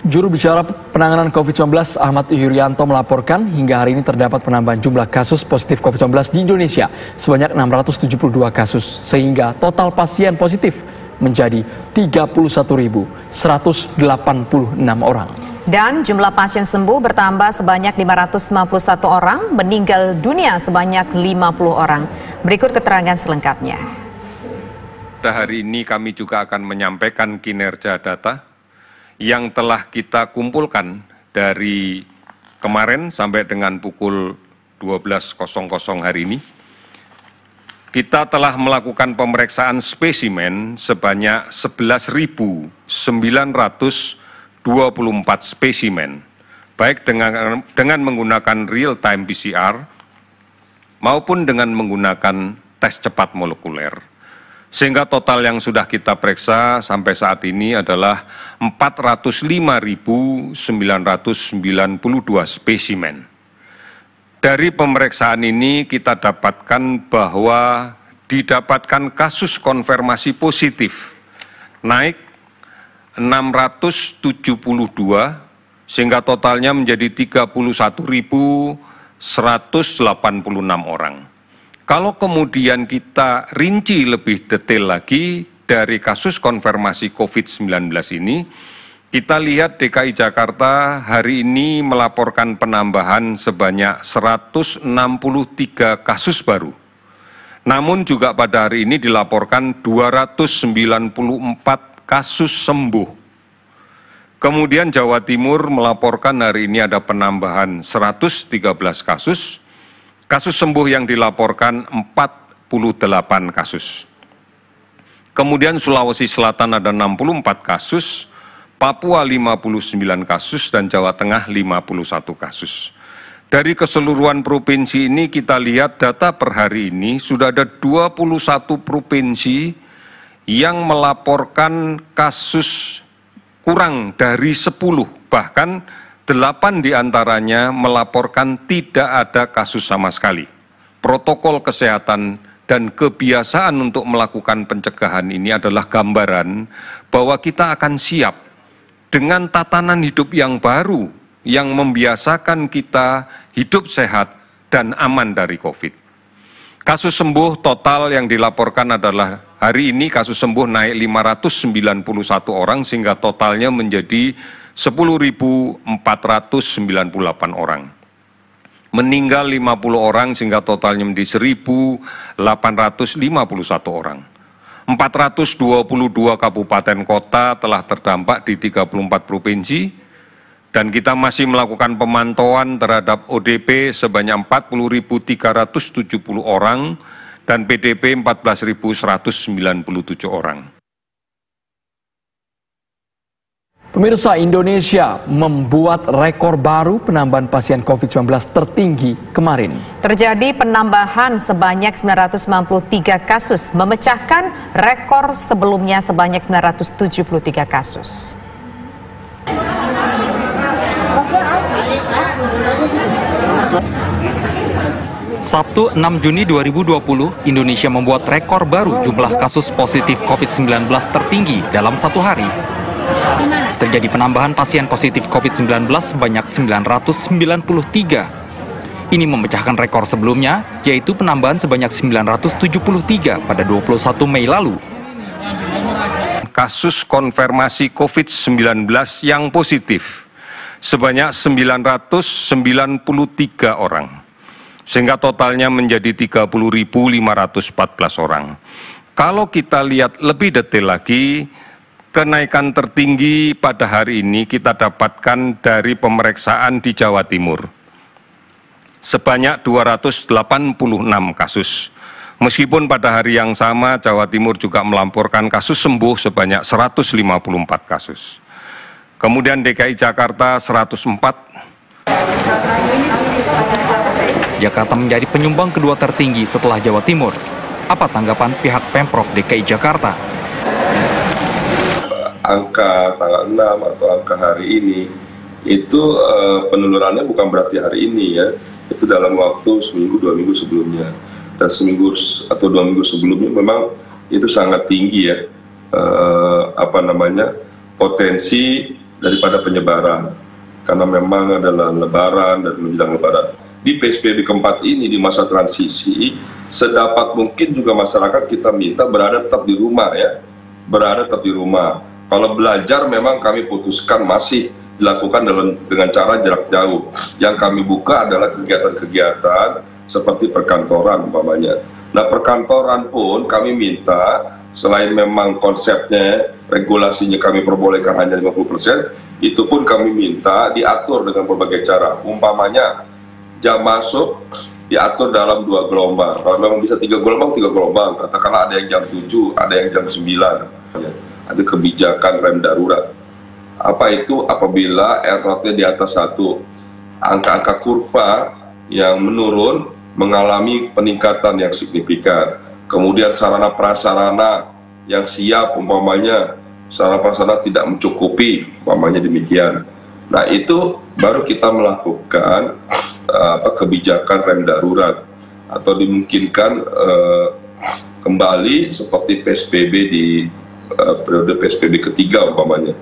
Juru bicara penanganan COVID-19 Ahmad Yuryanto melaporkan hingga hari ini terdapat penambahan jumlah kasus positif COVID-19 di Indonesia sebanyak 672 kasus sehingga total pasien positif menjadi 31.186 orang. Dan jumlah pasien sembuh bertambah sebanyak 551 orang, meninggal dunia sebanyak 50 orang. Berikut keterangan selengkapnya. Pada hari ini kami juga akan menyampaikan kinerja data yang telah kita kumpulkan dari kemarin sampai dengan pukul 12.00 hari ini. Kita telah melakukan pemeriksaan spesimen sebanyak 11.924 spesimen, baik dengan menggunakan real-time PCR maupun dengan menggunakan tes cepat molekuler. Sehingga total yang sudah kita periksa sampai saat ini adalah 405.992 spesimen. Dari pemeriksaan ini kita dapatkan bahwa didapatkan kasus konfirmasi positif naik 672 sehingga totalnya menjadi 31.186 orang. Kalau kemudian kita rinci lebih detail lagi dari kasus konfirmasi COVID-19 ini, kita lihat DKI Jakarta hari ini melaporkan penambahan sebanyak 163 kasus baru. Namun juga pada hari ini dilaporkan 294 kasus sembuh. Kemudian Jawa Timur melaporkan hari ini ada penambahan 113 kasus. Kasus sembuh yang dilaporkan 48 kasus. Kemudian Sulawesi Selatan ada 64 kasus, Papua 59 kasus, dan Jawa Tengah 51 kasus. Dari keseluruhan provinsi ini kita lihat data per hari ini sudah ada 21 provinsi yang melaporkan kasus kurang dari 10, bahkan 8 diantaranya melaporkan tidak ada kasus sama sekali. Protokol kesehatan dan kebiasaan untuk melakukan pencegahan ini adalah gambaran bahwa kita akan siap dengan tatanan hidup yang baru yang membiasakan kita hidup sehat dan aman dari COVID. Kasus sembuh total yang dilaporkan adalah hari ini kasus sembuh naik 591 orang sehingga totalnya menjadi 10.498 orang. Meninggal 50 orang sehingga totalnya menjadi 1.851 orang. 422 kabupaten kota telah terdampak di 34 provinsi dan kita masih melakukan pemantauan terhadap ODP sebanyak 40.370 orang dan PDP 14.197 orang. Pemirsa, Indonesia membuat rekor baru penambahan pasien COVID-19 tertinggi kemarin. Terjadi penambahan sebanyak 993 kasus, memecahkan rekor sebelumnya sebanyak 973 kasus. Sabtu 6 Juni 2020, Indonesia membuat rekor baru jumlah kasus positif COVID-19 tertinggi dalam satu hari. Terjadi penambahan pasien positif COVID-19 sebanyak 993. Ini memecahkan rekor sebelumnya, yaitu penambahan sebanyak 973 pada 21 Mei lalu. Kasus konfirmasi COVID-19 yang positif sebanyak 993 orang, sehingga totalnya menjadi 30.514 orang. Kalau kita lihat lebih detail lagi, kenaikan tertinggi pada hari ini kita dapatkan dari pemeriksaan di Jawa Timur. Sebanyak 286 kasus. Meskipun pada hari yang sama Jawa Timur juga melaporkan kasus sembuh sebanyak 154 kasus. Kemudian DKI Jakarta 104. Jakarta menjadi penyumbang kedua tertinggi setelah Jawa Timur. Apa tanggapan pihak Pemprov DKI Jakarta? Angka tanggal 6 atau angka hari ini itu penularannya bukan berarti hari ini ya, itu dalam waktu seminggu 2 minggu sebelumnya, dan seminggu atau 2 minggu sebelumnya memang itu sangat tinggi ya, potensi daripada penyebaran. Karena memang adalah lebaran dan menjelang lebaran. Di PSBB keempat ini, di masa transisi, sedapat mungkin juga masyarakat kita minta berada tetap di rumah ya. Berada tetap di rumah. Kalau belajar memang kami putuskan masih dilakukan dengan cara jarak jauh. Yang kami buka adalah kegiatan-kegiatan seperti perkantoran umpamanya. Nah, perkantoran pun kami minta, selain memang konsepnya, regulasinya kami perbolehkan hanya 50%, itu pun kami minta diatur dengan berbagai cara. Umpamanya, jam masuk diatur dalam 2 gelombang. Kalau memang bisa 3 gelombang. Katakanlah ada yang jam 7, ada yang jam 9. Ada kebijakan rem darurat. Apa itu? Apabila R0-nya di atas 1, angka-angka kurva yang menurun mengalami peningkatan yang signifikan. Kemudian sarana prasarana yang siap, umpamanya sarana prasarana tidak mencukupi, umpamanya demikian. Nah, itu baru kita melakukan kebijakan rem darurat atau dimungkinkan kembali seperti PSBB di periode PSBB ketiga umpamanya.